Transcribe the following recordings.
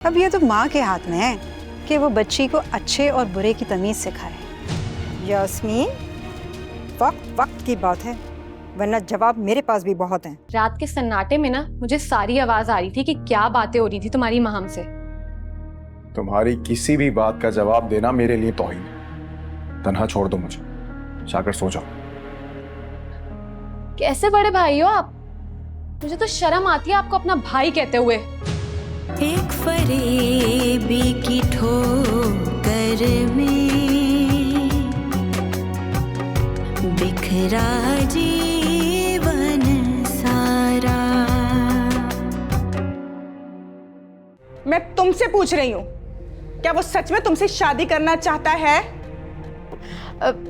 अब ये तो माँ के हाथ में है कि वो बच्ची को अच्छे और बुरे की तमीज सिखाए। यास्मीन, वक्त वक्त की बात है, वरना जवाब मेरे पास भी बहुत हैं। रात के सन्नाटे में ना मुझे सारी आवाज आ रही थी कि क्या बातें हो रही थी तुम्हारी माँ से। तुम्हारी किसी भी बात का जवाब देना मेरे लिए तौहीन है। तन्हा छोड़ दो मुझे, जाकर सो जाओ। कैसे बड़े भाई हो आप? मुझे तो शर्म आती है आपको अपना भाई कहते हुए। एक फरेबी की ठोकर में बिखरा जीवन सारा। मैं तुमसे पूछ रही हूँ, क्या वो सच में तुमसे शादी करना चाहता है?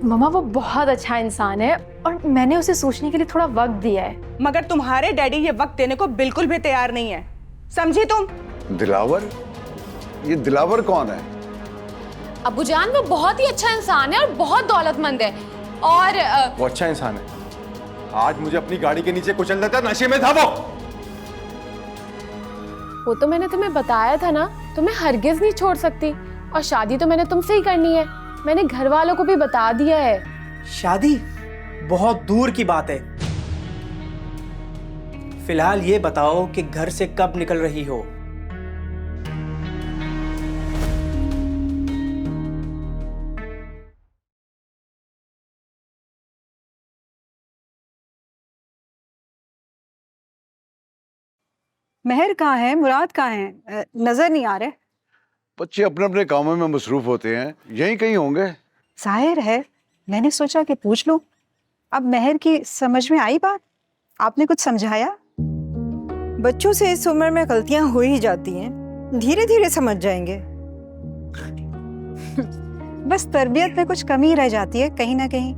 मम्मा वो बहुत अच्छा इंसान है और मैंने उसे सोचने के लिए थोड़ा वक्त दिया है। मगर तुम्हारे डैडी ये वक्त देने को बिल्कुल भी तैयार नहीं है, समझी तुम? दिलावर? ये दिलावर कौन है? अब्बूजान वो बहुत ही अच्छा इंसान है और बहुत दौलतमंद है। और वो अच्छा इंसान है। आज मुझे अपनी गाड़ी के नीचे कुचल देता, नशे में था वो तो मैंने तुम्हें बताया था ना, तुम्हें हरगिज नहीं छोड़ सकती। और शादी तो मैंने तुमसे ही करनी है, मैंने घर वालों को भी बता दिया है। शादी बहुत दूर की बात है। फिलहाल ये बताओ कि घर से कब निकल रही हो? महर कहाँ है, मुराद कहाँ है? नजर नहीं आ रहे। बच्चे अपने अपने कामों में मसरूफ होते हैं, यहीं कहीं होंगे। जाहिर है, मैंने सोचा कि पूछ लूं। अब महर की समझ में आई बात? आपने कुछ समझाया? बच्चों से इस उम्र में गलतियां हो ही जाती हैं, धीरे धीरे समझ जाएंगे। बस तरबियत में कुछ कमी रह जाती है कहीं ना कहीं।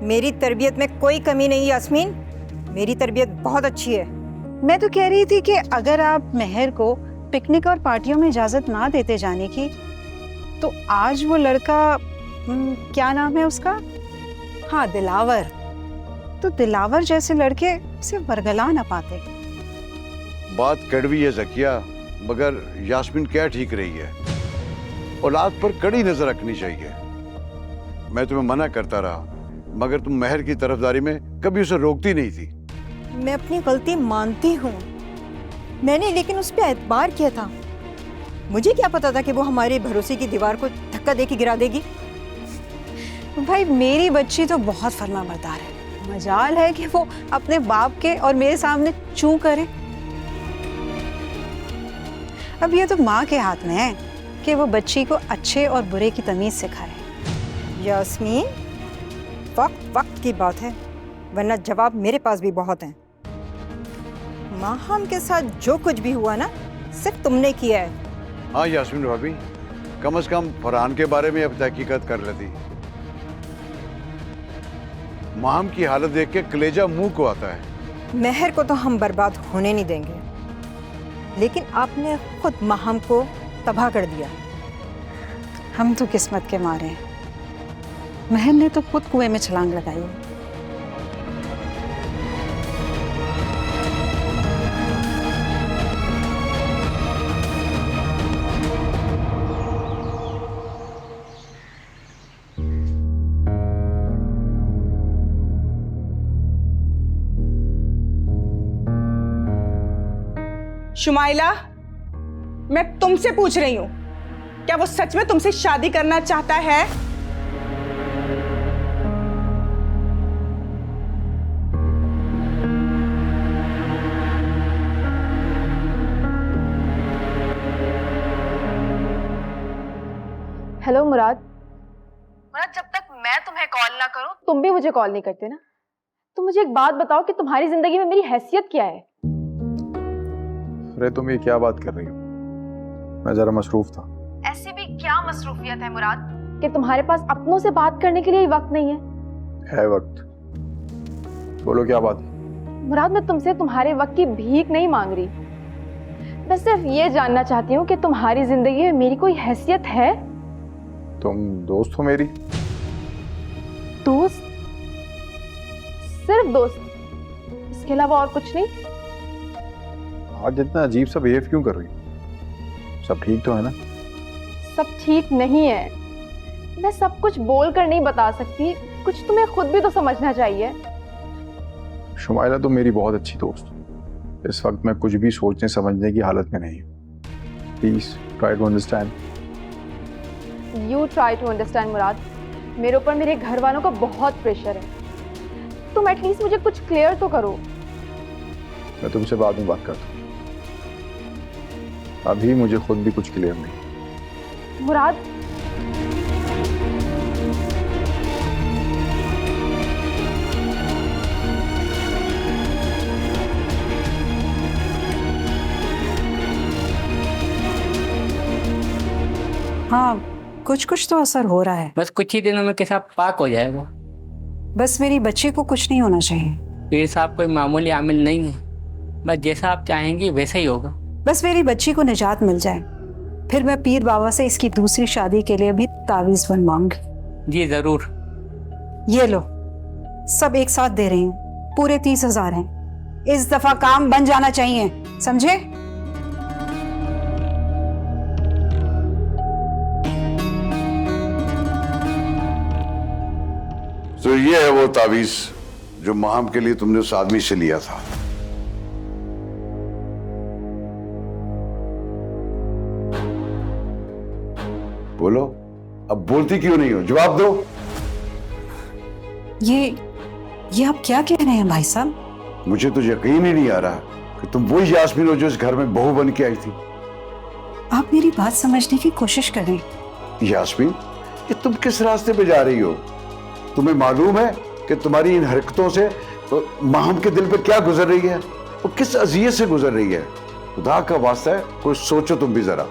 मेरी तरबियत में कोई कमी नहीं यास्मीन, मेरी तरबियत बहुत अच्छी है। मैं तो कह रही थी कि अगर आप महर को पिकनिक और पार्टियों में इजाजत ना देते जाने की, तो आज वो लड़का क्या नाम है उसका? हाँ, दिलावर। तो दिलावर जैसे लड़के उसे बरगला ना पाते। बात कड़वी है ज़किया, मगर यास्मीन क्या ठीक रही है। औलाद पर कड़ी नजर रखनी चाहिए। मैं तुम्हें मना करता रहा, मगर तुम महर की तरफदारी में कभी उसे रोकती नहीं थी। मैं अपनी गलती मानती हूँ, मैंने लेकिन उस पर एतबार किया था। मुझे क्या पता था कि वो हमारे भरोसे की दीवार को धक्का देके गिरा देगी। भाई, मेरी बच्ची तो बहुत फर्माबरदार है। मजाल है कि वो अपने बाप के और मेरे सामने चू करे। अब ये तो माँ के हाथ में है कि वो बच्ची को अच्छे और बुरे की तमीज सिखाए। यास्मीन, वक्त वक्त की बात है, वरना जवाब मेरे पास भी बहुत हैं। माहम के साथ जो कुछ भी हुआ ना, सिर्फ तुमने किया है। हाँ यास्मीन भाभी, कम से कम फरहान के बारे में अब तहकीकत कर लेती। माहम की हालत देख के कलेजा मुंह को आता है। महर को तो हम बर्बाद होने नहीं देंगे, लेकिन आपने खुद माहम को तबाह कर दिया। हम तो किस्मत के मारे हैं। महर ने तो खुद कुएं में छलांग लगाई है। शुमाइला, मैं तुमसे पूछ रही हूँ, क्या वो सच में तुमसे शादी करना चाहता है? हेलो मुराद। जब तक मैं तुम्हें कॉल ना करूं तुम भी मुझे कॉल नहीं करते ना। तो मुझे एक बात बताओ कि तुम्हारी जिंदगी में मेरी हैसियत क्या है? अरे तुम ये क्या बात कर रही हो? मैं जरा मसरूफ था। ऐसी भी क्या मसरूफियत है मुराद कि तुम्हारे पास अपनों से बात करने के लिए वक्त नहीं है? है वक्त। बोलो क्या बात है? मुराद, मैं तुमसे तुम्हारे वक्त की भीख नहीं मांग रही। मैं सिर्फ ये जानना चाहती हूँ कि तुम्हारी जिंदगी में मेरी कोई हैसियत है? तुम दोस्त हो मेरी। दोस्त? सिर्फ दोस्त? इसके अलावा और कुछ नहीं? आज इतना अजीब सा बिहेव क्यों कर रही हो? सब ठीक तो है ना? सब ठीक नहीं है। मैं सब कुछ बोल कर नहीं बता सकती, कुछ तुम्हें खुद भी तो समझना चाहिए। शुमाइला तो मेरी बहुत अच्छी दोस्त है। इस वक्त मैं कुछ भी सोचने समझने की हालत में नहीं हूँ। Please try to understand. You try to understand Murad. मेरे ऊपर मेरे घर वालों का बहुत प्रेशर है। तुम एटलीस्ट मुझे कुछ क्लियर तो करो। मैं तुमसे बाद में बात करता हूँ, अभी मुझे खुद भी कुछ क्लियर नहीं। मुराद, हाँ, कुछ कुछ तो असर हो रहा है। बस कुछ ही दिनों में कैसा पाक हो जाएगा। बस मेरी बच्ची को कुछ नहीं होना चाहिए। पीर साहब कोई मामूली आमिल नहीं है, बस जैसा आप चाहेंगी वैसा ही होगा। बस मेरी बच्ची को निजात मिल जाए, फिर मैं पीर बाबा से इसकी दूसरी शादी के लिए भी तावीज बनवाऊंगी। जी जरूर। ये लो, सब एक साथ दे रही हूँ, पूरे 30,000 हैं। इस दफा काम बन जाना चाहिए, समझे? तो ये है वो तावीज जो माहम के लिए तुमने उस आदमी से लिया था। बोलो, अब बोलती क्यों नहीं हो? जवाब दो। ये आप क्या कह रहे हैं भाई साहब? मुझे तो यकीन ही नहीं आ रहा कि तुम वही यास्मीन हो जो इस घर में बहू बन के आई थी। आप मेरी बात समझने की कोशिश करें। यास्मीन, ये तुम किस रास्ते पे जा रही हो? तुम्हें मालूम है कि तुम्हारी इन हरकतों से माहम के दिल पे क्या गुजर रही है, वो किस अजियत से गुजर रही है? खुदा का वास्ता है, कोई सोचो तुम भी जरा।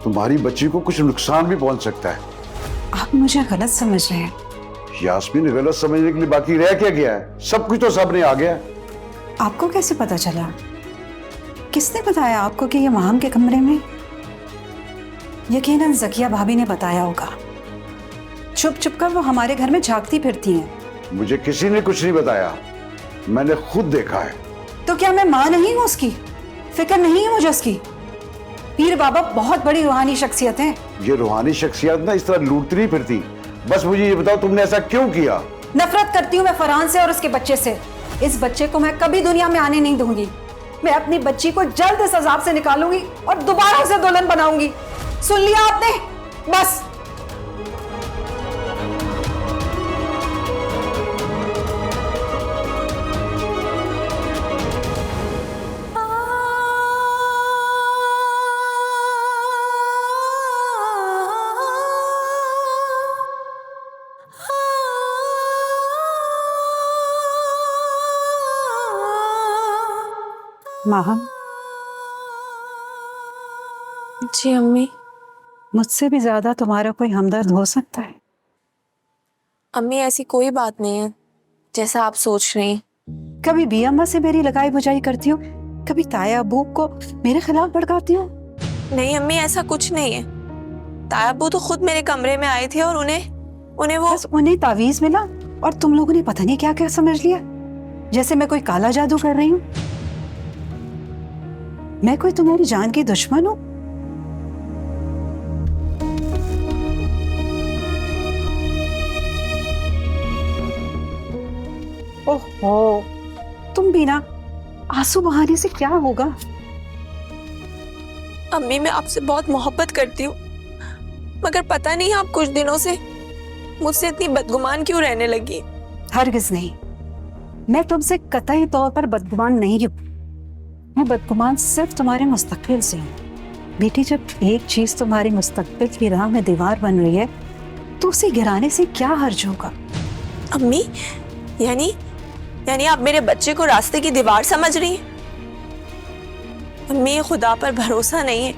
तुम्हारी बच्ची को कुछ नुकसान भी पहुंच सकता है। आप मुझे गलत समझ रहे हैं। यास्मीन, गलत समझने के लिए बाकी रह क्या गया है? सब कुछ तो सामने आ गया। आपको कैसे पता चला? किसने बताया आपको कि ये माहम के कमरे में? यकीनन जकिया भाभी ने बताया होगा। छुप छुप कर वो हमारे घर में झांकती फिरती हैं। मुझे किसी ने कुछ नहीं बताया, मैंने खुद देखा है। तो क्या मैं माँ नहीं हूँ उसकी? फिक्र नहीं है मुझे उसकी? पीर बाबा बहुत बड़ी रूहानी शख्सियत है। ये रूहानी शख्सियत ना इस तरह लूटती नहीं फिरती। बस मुझे ये बताओ, तुमने ऐसा क्यों किया? नफरत करती हूँ मैं फरहान से और उसके बच्चे से। इस बच्चे को मैं कभी दुनिया में आने नहीं दूंगी। मैं अपनी बच्ची को जल्द इस अजाब से निकालूंगी और दोबारा उसे दुल्हन बनाऊंगी। सुन लिया आपने? बस। माहम, जी अम्मी। मुझसे भी ज्यादा तुम्हारा कोई हमदर्द हो सकता है? अम्मी ऐसी कोई बात नहीं है जैसा आप सोच रही हैं। कभी बी अम्मा से मेरी लगाई बुझाई करती हो, कभी ताया अबू को मेरे खिलाफ भड़काती हो। नहीं अम्मी, ऐसा कुछ नहीं है। ताया अब्बू तो खुद मेरे कमरे में आए थे और उन्हें वो बस उन्हें तावीज मिला और तुम लोगों ने पता नहीं क्या क्या समझ लिया, जैसे मैं कोई काला जादू कर रही हूँ। मैं कोई तुम्हारी जान की दुश्मन हूँ? ओहो, तुम भी ना, आंसू बहाने से क्या होगा? अम्मी मैं आपसे बहुत मोहब्बत करती हूँ, मगर पता नहीं आप कुछ दिनों से मुझसे इतनी बदगुमान क्यों रहने लगी। हरगिज नहीं, मैं तुमसे कतई तौर पर बदगुमान नहीं हूँ। मैं बदगुमान सिर्फ तुम्हारे मुस्तकबिल से हूँ। बेटी, जब एक चीज तुम्हारे मुस्तकबिल की राह में दीवार बन रही है तो उसे गिराने से क्या हर्ज होगा? अम्मी यानी आप मेरे बच्चे को रास्ते की दीवार समझ रही हैं? अम्मी खुदा पर भरोसा नहीं है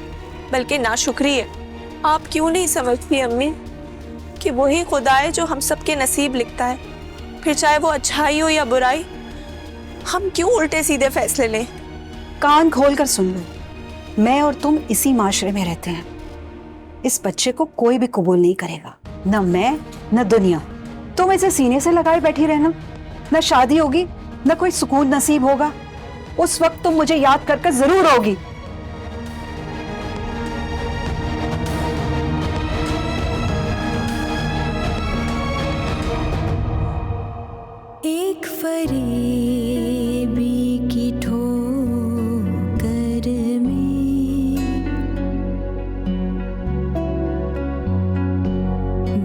बल्कि नाशुक्री है। आप क्यों नहीं समझती अम्मी कि वही खुदा है जो हम सब के नसीब लिखता है, फिर चाहे वो अच्छाई हो या बुराई। हम क्यों उल्टे सीधे फैसले लें? कान खोल कर सुन लो, मैं और तुम इसी माशरे में रहते हैं। इस बच्चे को कोई भी कबूल नहीं करेगा, न मैं न दुनिया। तुम इसे सीने से लगाए बैठी रहना, न शादी होगी न कोई सुकून नसीब होगा। उस वक्त तुम मुझे याद कर जरूर होगी। एक फरेबी की ठोकर में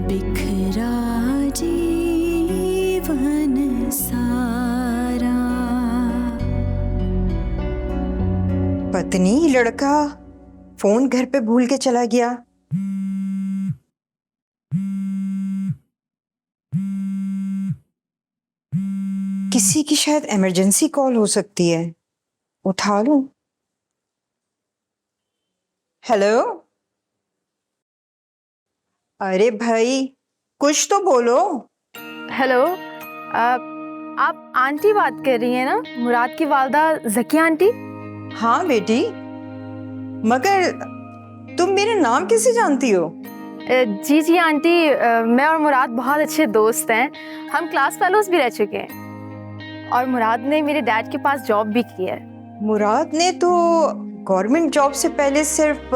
बिखरा जीवन सारा। पत्नी लड़का फोन घर पे भूल के चला गया। किसी की शायद इमरजेंसी कॉल हो सकती है, उठा लूं? हेलो, अरे भाई कुछ तो बोलो। हेलो, आप आंटी बात कर रही हैं ना, मुराद की वालदा ज़किया आंटी? हाँ बेटी, मगर तुम मेरा नाम कैसे जानती हो? जी जी आंटी, मैं और मुराद बहुत अच्छे दोस्त हैं। हम क्लास फेलोज भी रह चुके हैं और मुराद ने मेरे डैड के पास जॉब भी की है। मुराद ने तो गवर्नमेंट जॉब से पहले सिर्फ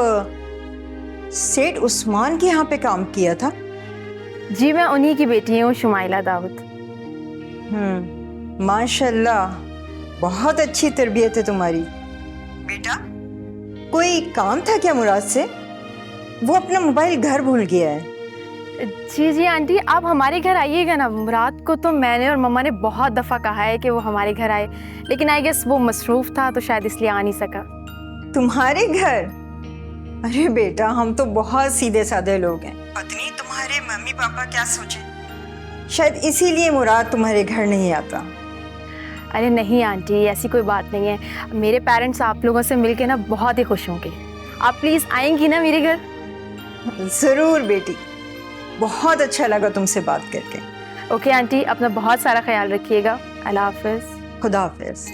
सेठ उस्मान के यहाँ पे काम किया था। जी मैं उन्हीं की बेटी हूँ, शुमाइला दाऊद। माशाल्लाह, बहुत अच्छी तरबियत है तुम्हारी। बेटा, कोई काम था क्या मुराद से? वो अपना मोबाइल घर भूल गया है। जी जी आंटी, आप हमारे घर आइएगा ना। मुराद को तो मैंने और मम्मा ने बहुत दफ़ा कहा है कि वो हमारे घर आए, लेकिन आई गेस वो मसरूफ़ था तो शायद इसलिए आ नहीं सका। तुम्हारे घर? अरे बेटा, हम तो बहुत सीधे साधे लोग हैं। पत्नी तुम्हारे मम्मी पापा क्या सोचे, शायद इसीलिए मुराद तुम्हारे घर नहीं आता। अरे नहीं आंटी, ऐसी कोई बात नहीं है। मेरे पेरेंट्स आप लोगों से मिलके ना बहुत ही खुश होंगे। आप प्लीज़ आएंगी ना मेरे घर? ज़रूर बेटी, बहुत अच्छा लगा तुमसे बात करके। ओके आंटी, अपना बहुत सारा ख्याल रखिएगा। अल्लाह हाफ़िज़। खुदा हाफ़िज़।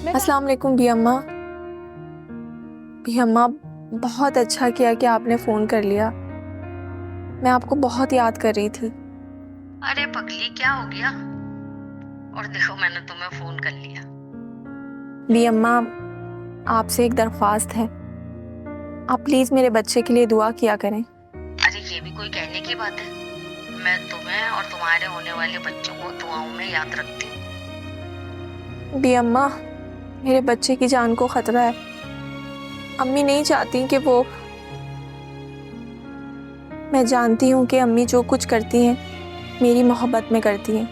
अस्सलाम वालेकुम भी अम्मा। भी अम्मा, बहुत अच्छा किया कि आपने फ़ोन कर लिया। मैं आपको बहुत याद कर रही थी। अरे पगली, क्या हो गया? और देखो, मैंने तुम्हें फोन कर लिया। भी अम्मा, आपसे एक दरख्वास्त है। आप प्लीज़ मेरे बच्चे के लिए दुआ किया करें। अरे ये भी कोई कहने की बात है? मैं तुम्हें और तुम्हारे होने वाले बच्चों को दुआओं में याद रखती हूँ। भी अम्मा, मेरे बच्चे की जान को ख़तरा है। अम्मी नहीं चाहती कि वो, मैं जानती हूँ कि अम्मी जो कुछ करती हैं मेरी मोहब्बत में करती हैं,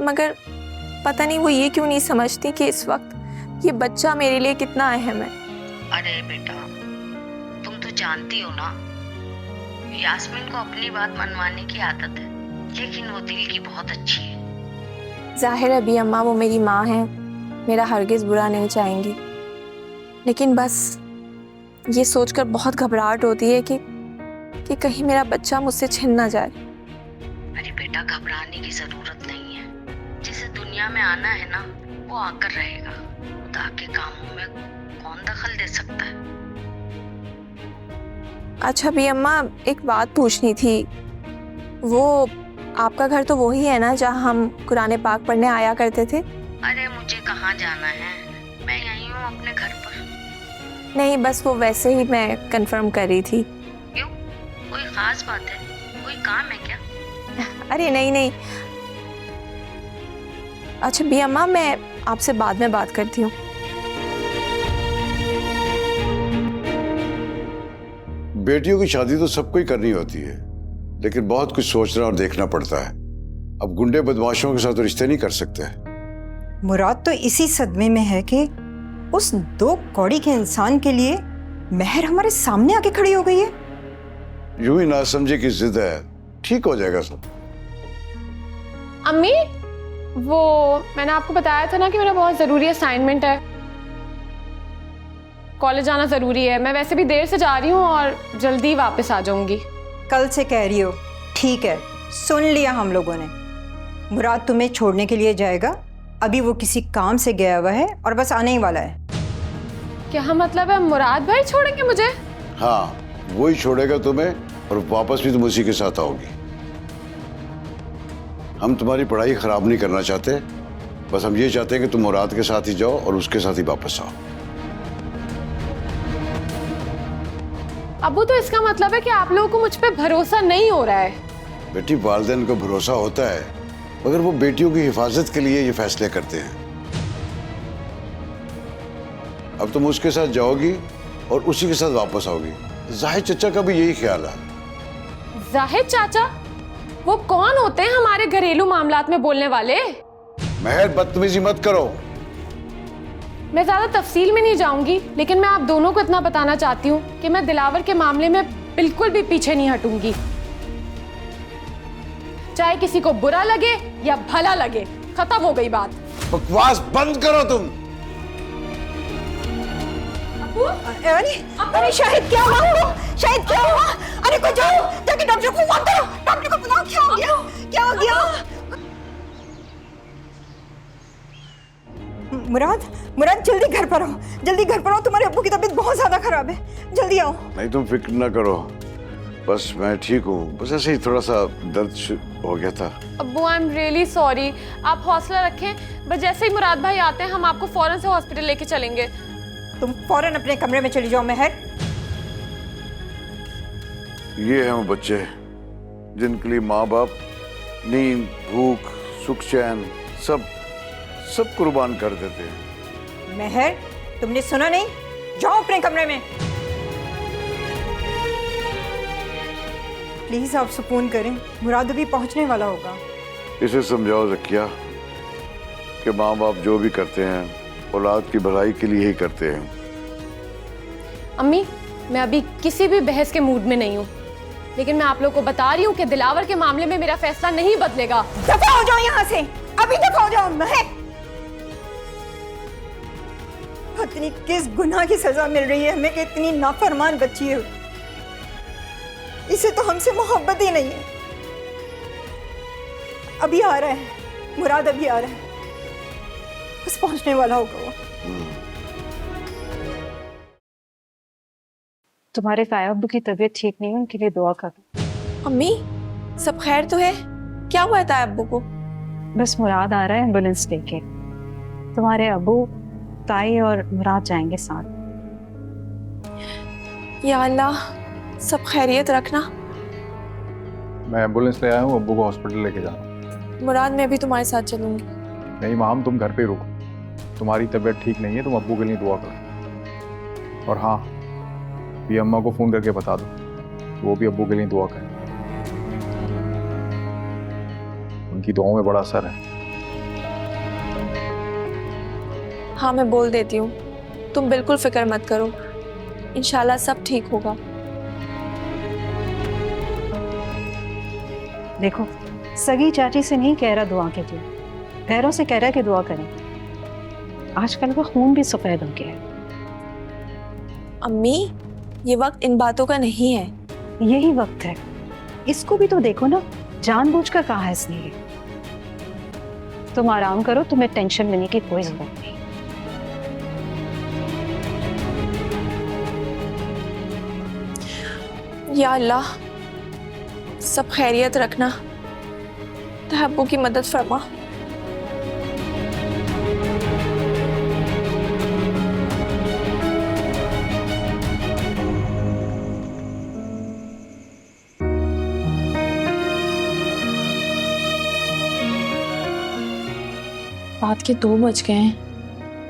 मगर पता नहीं वो ये क्यों नहीं समझती कि इस वक्त ये बच्चा मेरे लिए कितना अहम है। अरे बेटा, तुम तो जानती हो ना, यास्मीन को अपनी बात मनवाने की आदत है, लेकिन वो दिल की बहुत अच्छी है। जाहिर है भी अम्मा, वो मेरी माँ है, मेरा हरगिज़ बुरा नहीं चाहेंगी, लेकिन बस ये सोचकर बहुत घबराहट होती है कि कहीं मेरा बच्चा मुझसे छिन ना जाए। अरे बेटा, घबराने की जरूरत नहीं है। जिसे दुनिया में आना है ना, वो आकर रहेगा। खुदा के कामों में कौन दखल दे सकता है? अच्छा भी अम्मा, एक बात पूछनी थी। वो आपका घर तो वही है ना जहाँ हम कुरान पाक पढ़ने आया करते थे? अरे मुझे कहाँ जाना है, मैं यहीं हूँ अपने घर पर। नहीं, बस वो वैसे ही मैं कंफर्म कर रही थी। क्यों, कोई खास बात है? कोई काम है क्या? अरे नहीं नहीं। अच्छा भी अम्मा, मैं आपसे बाद में बात करती हूँ। बेटियों की शादी तो सबको ही करनी होती है, लेकिन बहुत कुछ सोचना और देखना पड़ता है। अब गुंडे बदमाशों के साथ रिश्ते नहीं कर सकते। मुराद तो इसी सदमे में है कि उस 2 कौड़ी के इंसान के लिए महर हमारे सामने आके खड़ी हो गई है। यूं ही ना समझे की जिद है, ठीक हो जाएगा सब। अम्मी, वो मैंने आपको बताया था ना कि मेरा बहुत ज़रूरी असाइनमेंट है, कॉलेज जाना ज़रूरी है। मैं वैसे भी देर से जा रही हूँ और जल्दी वापस आ जाऊँगी। कल से कह रही हो, ठीक है, सुन लिया हम लोगों ने। मुराद तुम्हें छोड़ने के लिए जाएगा, अभी वो किसी काम से गया हुआ है और बस आने ही वाला है। क्या मतलब है मुराद भाई छोड़ेंगे मुझे? हाँ, वही छोड़ेगा तुम्हें और वापस भी तुम उसी के साथ आओगी। हम तुम्हारी पढ़ाई खराब नहीं करना चाहते, बस हम ये चाहते हैं कि तुम मुराद के साथ ही जाओ और उसके साथ ही वापस आओ। अबू तो इसका मतलब है कि आप लोगों को मुझ पे भरोसा नहीं हो रहा है। बेटी, वालिदैन को भरोसा होता है, मगर वो बेटियों की हिफाजत के लिए ये फैसले करते हैं। अब तुम उसके साथ जाओगी और उसी के साथ वापस आओगी। जाहिद चाचा का भी यही ख्याल है। जाहिद चाचा? वो कौन होते हैं हमारे घरेलू मामलात में बोलने वाले? महर, बदतमीजी मत करो। मैं ज्यादा तफसील में नहीं जाऊंगी, लेकिन मैं आप दोनों को इतना बताना चाहती हूँ कि मैं दिलावर के मामले में बिल्कुल भी पीछे नहीं हटूंगी, चाहे किसी को बुरा लगे या भला लगे। खत्म हो गई बात। बकवास बंद करो तुम। अरे शाहिद क्या हुआ? शाहिद क्या हुआ? अरे कोई जाओ, जाके डॉक्टर को फोन करो, डॉक्टर को बुलाओ। क्या हो गया? क्या हो गया? मुराद जल्दी घर पर आओ, जल्दी घर पर आओ। तुम्हारे अब्बू की तबीयत बहुत ज्यादा खराब है, जल्दी आओ। नहीं, तुम फिक्र ना करो, बस मैं ठीक हूँ। बस ऐसे ही थोड़ा सा दर्द हो गया था। अब्बू आई एम रियली सॉरी। आप हौसला रखें, बस जैसे ही मुराद भाई आते हैं हम आपको फौरन से हॉस्पिटल लेके चलेंगे। तुम फौरन अपने कमरे में चली जाओ महर। ये हैं वो बच्चे जिनके लिए माँ बाप नींद, भूख, सुख, चैन सब कुर्बान कर देते हैं। महर, तुमने सुना नहीं? जाओ अपने कमरे में। प्लीज आप सुकून करें, मुराद अभी पहुंचने वाला होगा। इसे समझाओ ज़किया कि माँ बाप जो भी करते हैं औलाद की भलाई के लिए ही करते हैं। अम्मी, मैं अभी किसी भी बहस के मूड में नहीं हूँ, लेकिन मैं आप लोगों को बता रही हूँ कि दिलावर के मामले में मेरा फैसला नहीं बदलेगा। दफा हो जाओ यहाँ से, अभी दफा हो जाओ। महर, इतनी किस गुनाह की सजा मिल रही है हमें कि इतनी नाफरमान बच्ची है। इसे तो हमसे मोहब्बत ही नहीं है। अभी आ रहा है मुराद, अभी आ रहा है, बस पहुंचने वाला होगा वो। तुम्हारे ताया अब्बू की तबीयत ठीक नहीं है, उनके लिए दुआ करो। अम्मी, सब खैर तो है? क्या हुआ है ताया अब्बू को? बस मुराद आ रहा है एम्बुलेंस लेके। तुम्हारे अब्बू, ताई और मुराद जाएंगे साथ। या अल्लाह, सब खैरियत रखना। मैं एम्बुलेंस ले आया हूँ, अब्बू को हॉस्पिटल लेके जाना। मुराद, मैं भी तुम्हारे साथ चलूंगी। नहीं माम, तुम घर पे ही रुको। तुम्हारी तबीयत ठीक नहीं है, तुम अब्बू के लिए दुआ करो। और हाँ, ये अम्मा को फ़ोन करके बता दो, वो भी अब्बू के लिए दुआ करें। उनकी दुआओं में बड़ा असर है। हाँ, मैं बोल देती हूँ, तुम बिल्कुल फिक्र मत करो, इंशाल्लाह सब ठीक होगा। देखो, सगी चाची से नहीं कह रहा दुआ के लिए, पैरों से कह रहा है कि दुआ करें। आजकल का खून भी सफेद हो गया है। अम्मी, ये वक्त इन बातों का नहीं है। यही वक्त है, इसको भी तो देखो ना, जानबूझकर कहा है इसने। तुम आराम करो, तुम्हें टेंशन लेने की कोई जरूरत नहीं। या अल्लाह, सब खैरियत रखना, तहब्बू की मदद फरमा। रात के 2 बज गए हैं,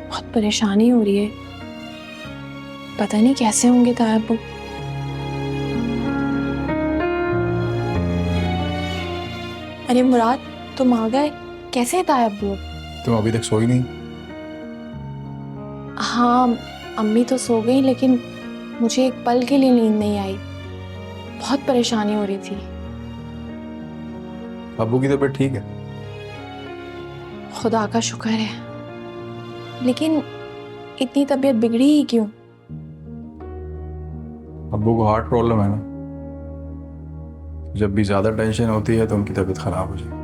बहुत परेशानी हो रही है। पता नहीं कैसे होंगे तायाब्बू। अरे मुराद, तुम आ गए? कैसे है तायाब्बू? तुम अभी तक सोई नहीं? हाँ, अम्मी तो सो गई, लेकिन मुझे एक पल के लिए नींद नहीं आई। बहुत परेशानी हो रही थी। अब्बू की तबीयत ठीक है? खुदा का शुक्र है, लेकिन इतनी तबीयत बिगड़ी ही क्यों? अब्बू को हार्ट प्रॉब्लम है ना, जब भी ज्यादा टेंशन होती है तो उनकी तबीयत खराब हो जाती है।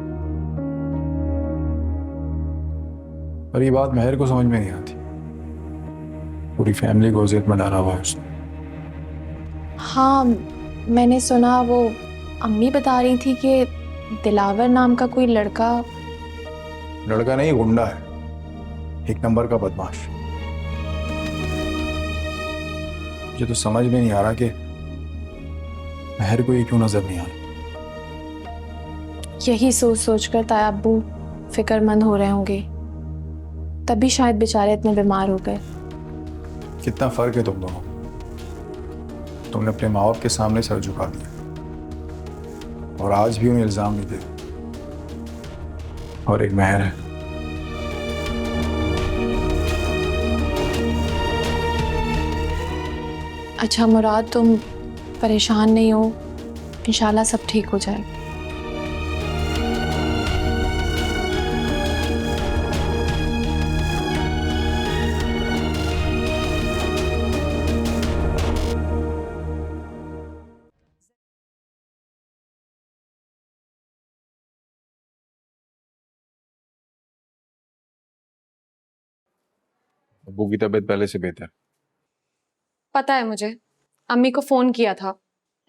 और ये बात महर को समझ में नहीं आती। पूरी फैमिली को अजियत में डाला हुआ है उसने। हाँ, मैंने सुना, वो अम्मी बता रही थी कि दिलावर नाम का कोई लड़का। लड़का नहीं, गुंडा है, एक नंबर का बदमाश। मुझे तो समझ में नहीं आ रहा कि महर को ये क्यों नजर नहीं आ रहा। यही सोच सोच कर ताया अब्बू फिक्रमंद हो रहे होंगे, तभी शायद बेचारे इतने बीमार हो गए। कितना फर्क है तुम दोनों। तुमने अपने माँ बाप के सामने सर झुका दिया और आज भी उन्हें इल्जाम नहीं दे। और एक महर है, अच्छा मुराद, तुम परेशान नहीं हो, इंशाल्लाह सब ठीक हो जाएगा। अब्बू की तबीयत पहले से बेहतर। पता है मुझे, अम्मी को फोन किया था।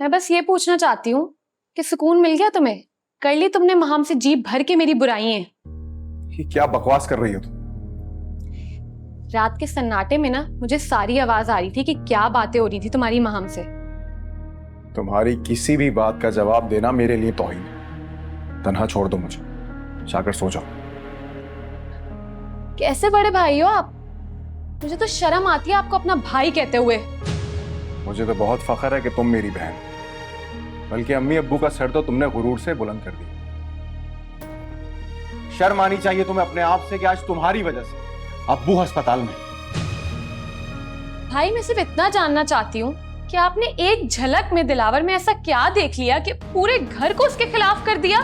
मैं बस ये पूछना चाहती हूँ कि सुकून मिल गया तुम्हें? कर ली तुमने महाम से जीप भर के मेरी बुराइयां। ये क्या बकवास कर रही हो तुम? रात के सन्नाटे में ना मुझे सारी आवाज आ रही थी कि क्या बातें हो रही थी तुम्हारी महाम से। तुम्हारी किसी भी बात का जवाब देना मेरे लिए तौहीन है। तन्हा छोड़ दो मुझे, जाकर सो जाओ। कैसे बड़े भाई हो आप? मुझे तो शर्म आती है आपको अपना भाई कहते हुए। मुझे तो बहुत फख्र है कि तुम मेरी बहन, बल्कि अम्मी अब्बू का सर तो तुमने गुरूर से बुलंद कर दिया। शर्म आनी चाहिए तुम्हें अपने आप से कि आज तुम्हारी वजह से अब्बू अस्पताल में। भाई मैं सिर्फ इतना जानना चाहती हूँ कि आपने एक झलक में दिलावर में ऐसा क्या देख लिया कि पूरे घर को उसके खिलाफ कर दिया?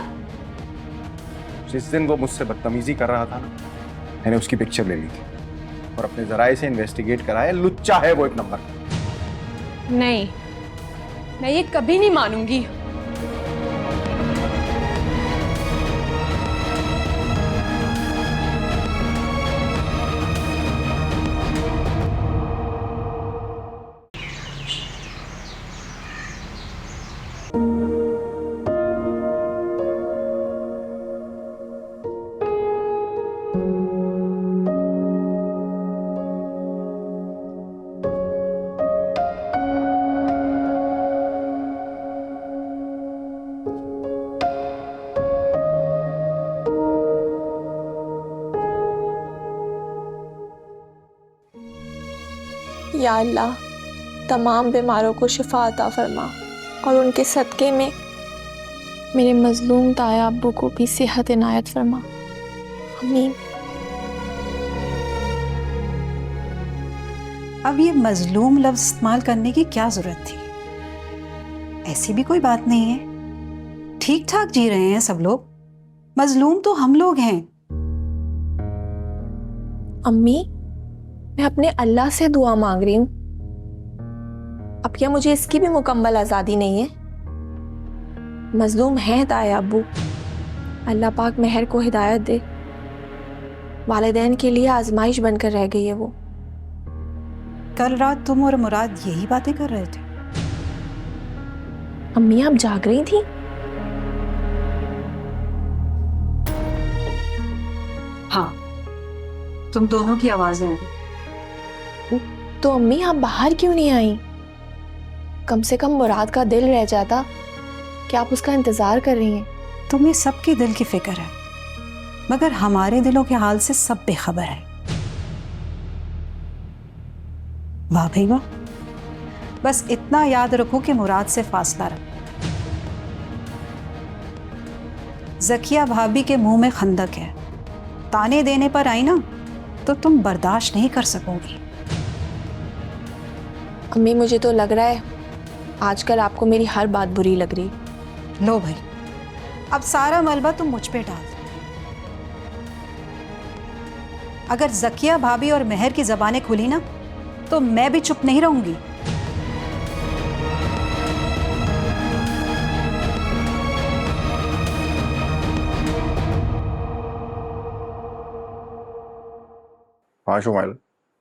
जिस दिन वो मुझसे बदतमीजी कर रहा था ना, मैंने उसकी पिक्चर ले ली थी और अपने जराये से इन्वेस्टिगेट कराया। लुच्चा है वो एक नंबर। नहीं, मैं ये कभी नहीं मानूंगी। या अल्लाह, तमाम बीमारों को शिफा अता फरमा और उनके सदक़े में मेरे मजलूम ताया अब्बू को भी सेहत इनायत फरमा। आमीन। अब ये मजलूम लफ्ज इस्तेमाल करने की क्या जरूरत थी? ऐसी भी कोई बात नहीं है, ठीक ठाक जी रहे हैं सब लोग। मजलूम तो हम लोग हैं। अम्मी, मैं अपने अल्लाह से दुआ मांग रही हूँ। अब क्या मुझे इसकी भी मुकम्मल आज़ादी नहीं है? मजलूम है ताया अब्बू, अल्लाह पाक महर को हिदायत दे। वालिदैन के लिए आजमाइश बनकर रह गई है वो। कल रात तुम और मुराद यही बातें कर रहे थे। अम्मी, आप जाग रही थी? हाँ, तुम दोनों की आवाजें हैं। तो अम्मी, आप बाहर क्यों नहीं आई? कम से कम मुराद का दिल रह जाता। क्या आप उसका इंतजार कर रही हैं? तुम्हें सबके दिल की फिक्र है, मगर हमारे दिलों के हाल से सब बेखबर है। वाह भाई वाह। बस इतना याद रखो कि मुराद से फासला रखो। ज़किया भाभी के मुंह में खंदक है, ताने देने पर आई ना तो तुम बर्दाश्त नहीं कर सकोगी। अम्मी, मुझे तो लग रहा है आजकल आपको मेरी हर बात बुरी लग रही। लो भाई, अब सारा मलबा तुम मुझ पे डाल दो। अगर ज़किया भाभी और महर की जबानें खुली ना तो मैं भी चुप नहीं रहूंगी। हाँ शुमाइला,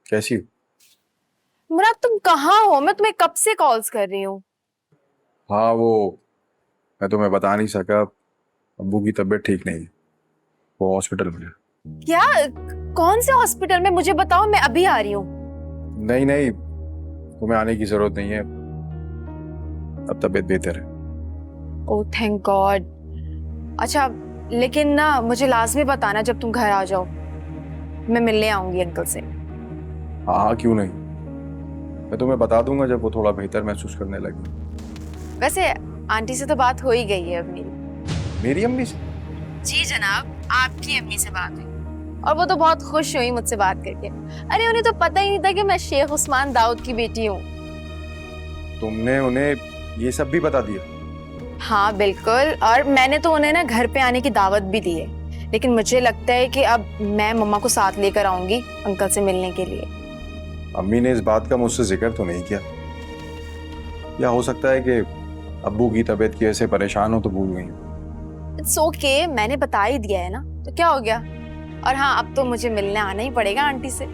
कैसी हो? कहाँ हो? मैं तुम्हें कब से कॉल्स कर रही हूँ। हाँ वो मैं तुम्हें बता नहीं सका, अब्बू की तबीयत ठीक नहीं है, वो हॉस्पिटल में है। क्या? कौन से हॉस्पिटल में? मुझे बताओ, मैं अभी आ रही हूँ। नहीं नहीं, तुम्हें आने की जरूरत नहीं है, अब तबीयत बेहतर है। Oh thank God. अच्छा लेकिन ना मुझे लाजमी बताना जब तुम घर आ जाओ, मैं मिलने आऊंगी अंकल से। हाँ हाँ क्यों नहीं, मैं तुम्हें बता दूंगा जब वो थोड़ा बेहतर महसूस करने लगे। वैसे आंटी से तो बात हो ही गई है अब मेरी। मेरी अम्मी से? जी जनाब, आपकी अम्मी से बात हुई और वो तो बहुत खुश हुई मुझसे बात करके। अरे उन्हें तो पता ही नहीं था कि मैं शेख उस्मान दाऊद की बेटी हूँ। तुमने उन्हें ये सब भी बता दिया? हाँ बिल्कुल, और मैंने तो उन्हें ना घर पे आने की दावत भी दी है, लेकिन मुझे लगता है कि अब मैं मम्मा को साथ लेकर आऊंगी अंकल से मिलने के लिए। अम्मी ने इस बात का मुझसे जिक्र तो नहीं किया, या हो सकता है कि अब्बू की तबीयत की वजह से परेशान हो तो भूल गई। इट्स ओके, मैंने बता ही दिया है ना, तो क्या हो गया। और हाँ, अब तो मुझे मिलने आना ही पड़ेगा आंटी से।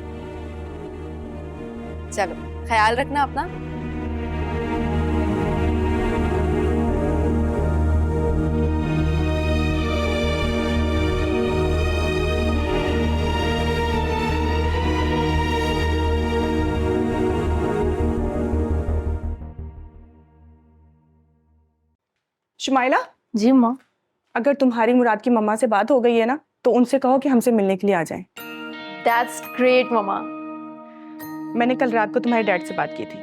चलो ख्याल रखना अपना। शुमाइला, जी माँ। अगर तुम्हारी मुराद की मम्मा से बात हो गई है ना, तो उनसे कहो कि हमसे मिलने के लिए आ जाएं। दैट्स ग्रेट मम्मा। मैंने कल रात को तुम्हारे डैड से बात की थी,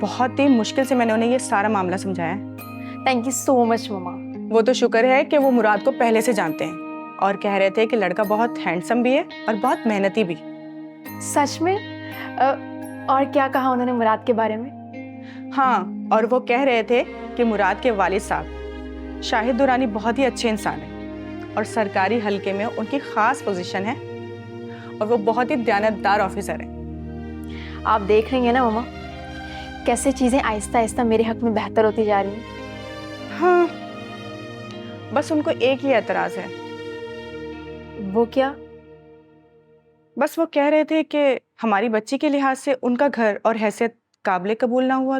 बहुत ही मुश्किल से मैंने उन्हें ये सारा मामला समझाया है। थैंक यू सो मच मम्मा। वो तो शुक्र है कि वो मुराद को पहले से जानते हैं और कह रहे थे कि लड़का बहुत हैंडसम भी है और बहुत मेहनती भी। सच में? और क्या कहा उन्होंने मुराद के बारे में? हाँ, और वो कह रहे थे कि मुराद के वालिद साहब शाहिद दुरानी बहुत ही अच्छे इंसान हैं और सरकारी हलके में उनकी खास पोजीशन है और वो बहुत ही दयानतदार ऑफिसर हैं। आप देख रही हैं ना मम्मा, कैसे चीजें आहिस्ता आहिस्ता मेरे हक में बेहतर होती जा रही हैं। हाँ, बस उनको एक ही एतराज है। वो क्या? बस वो कह रहे थे कि हमारी बच्ची के लिहाज से उनका घर और हैसियत काबिले कबूल ना हुआ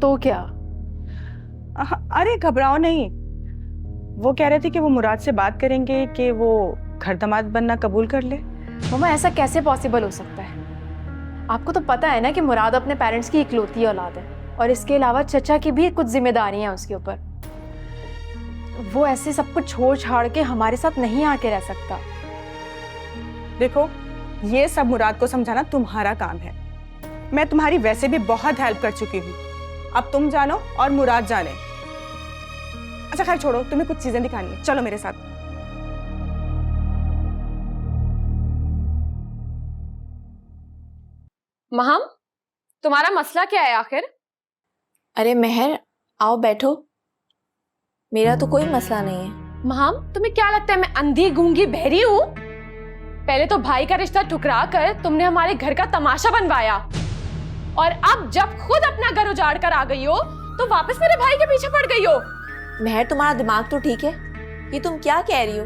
तो क्या? अरे घबराओ नहीं, वो कह रहे थे कि वो मुराद से बात करेंगे कि वो घर दामाद बनना कबूल कर ले। मम्मा ऐसा कैसे पॉसिबल हो सकता है? आपको तो पता है ना कि मुराद अपने पेरेंट्स की इकलौती औलाद है और इसके अलावा चचा की भी कुछ जिम्मेदारियां हैं उसके ऊपर। वो ऐसे सब कुछ छोड़ छाड़ के हमारे साथ नहीं आके रह सकता। देखो, ये सब मुराद को समझाना तुम्हारा काम है। मैं तुम्हारी वैसे भी बहुत हेल्प कर चुकी हूँ, अब तुम जानो और मुराद जाने। अच्छा खैर छोड़ो, तुम्हें कुछ चीजें दिखानी है, चलो मेरे साथ। महम, तुम्हारा मसला क्या है आखिर? अरे मेहर, आओ बैठो। मेरा तो कोई मसला नहीं है। महम, तुम्हें क्या लगता है मैं अंधी गूंगी बहरी हूँ? पहले तो भाई का रिश्ता ठुकरा कर तुमने हमारे घर का तमाशा बनवाया, और अब जब खुद अपना घर उजाड़ कर आ गई हो तो वापस मेरे भाई के पीछे पड़ गई हो। मेहर, तुम्हारा दिमाग तो ठीक है? ये तुम क्या कह रही हो?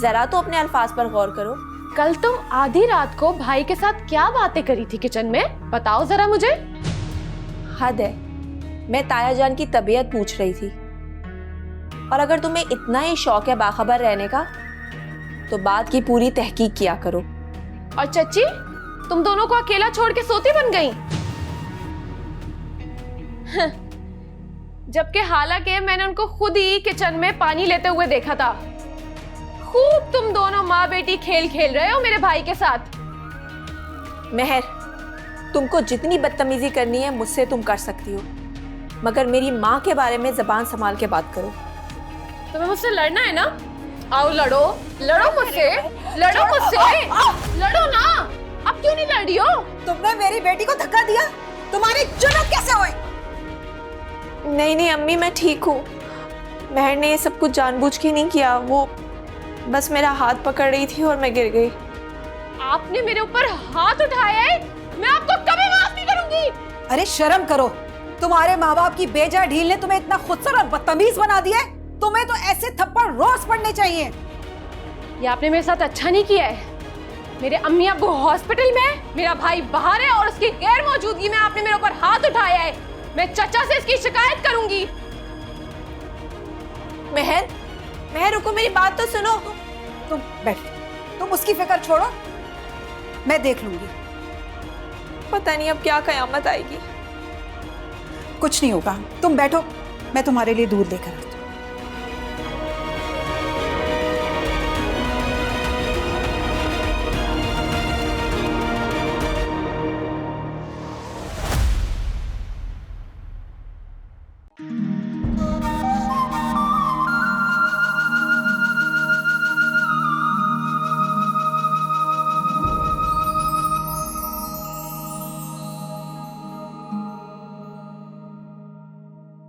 जरा तो अपने अल्फाज पर गौर करो। कल तुम आधी रात को भाई के साथ क्या बातें करी थी किचन में, बताओ जरा मुझे। हद है, मैं ताया जान की तबीयत पूछ रही थी, और अगर तुम्हें इतना ही शौक है बाखबर रहने का तो बात की पूरी तहकीक किया करो। और चच्ची, तुम दोनों को अकेला छोड़ के सोती बन गई। जबकि हालांकि मैंने उनको खुद ही किचन में पानी लेते हुए देखा था। खूब तुम दोनों माँ बेटी खेल खेल रहे हो मेरे भाई के साथ। मेहर, तुमको जितनी बदतमीजी करनी है मुझसे तुम कर सकती हो, मगर मेरी माँ के बारे में जबान संभाल के बात करो। तुम्हें मुझसे लड़ना है ना? आओ लड़ो, लड़ो मुझसे, लड़ो मुझसे, लड़ो ना। अब क्यों नहीं लड़ रही हो? तुमने मेरी बेटी को धक्का दिया, तुम्हारी जुर्रत कैसे हुई? नहीं नहीं अम्मी, मैं ठीक हूँ। मेहर ने ये सब कुछ जानबूझ के नहीं किया, वो बस मेरा हाथ पकड़ रही थी और मैं गिर गई। आपने मेरे ऊपर हाथ उठाया है, मैं आपको कभी माफ नहीं करूंगी। अरे शर्म करो, तुम्हारे माँ बाप की बेजा ढील ने तुम्हें इतना खुदसर और बदतमीज बना दिया है। तुम्हें तो ऐसे थप्पड़ रोज पड़ने चाहिए। ये आपने मेरे साथ अच्छा नहीं किया है। मेरे अम्मी अब्बू हॉस्पिटल में है, मेरा भाई बाहर है और उसकी गैर मौजूदगी में आपने मेरे ऊपर हाथ उठाया है। मैं चचा से इसकी शिकायत करूंगी। महर, महर रुको, मेरी बात तो सुनो। तुम बैठ, तुम उसकी फिक्र छोड़ो, मैं देख लूंगी। पता नहीं अब क्या कयामत आएगी। कुछ नहीं होगा, तुम बैठो, मैं तुम्हारे लिए दूध लेकर आती हूँ।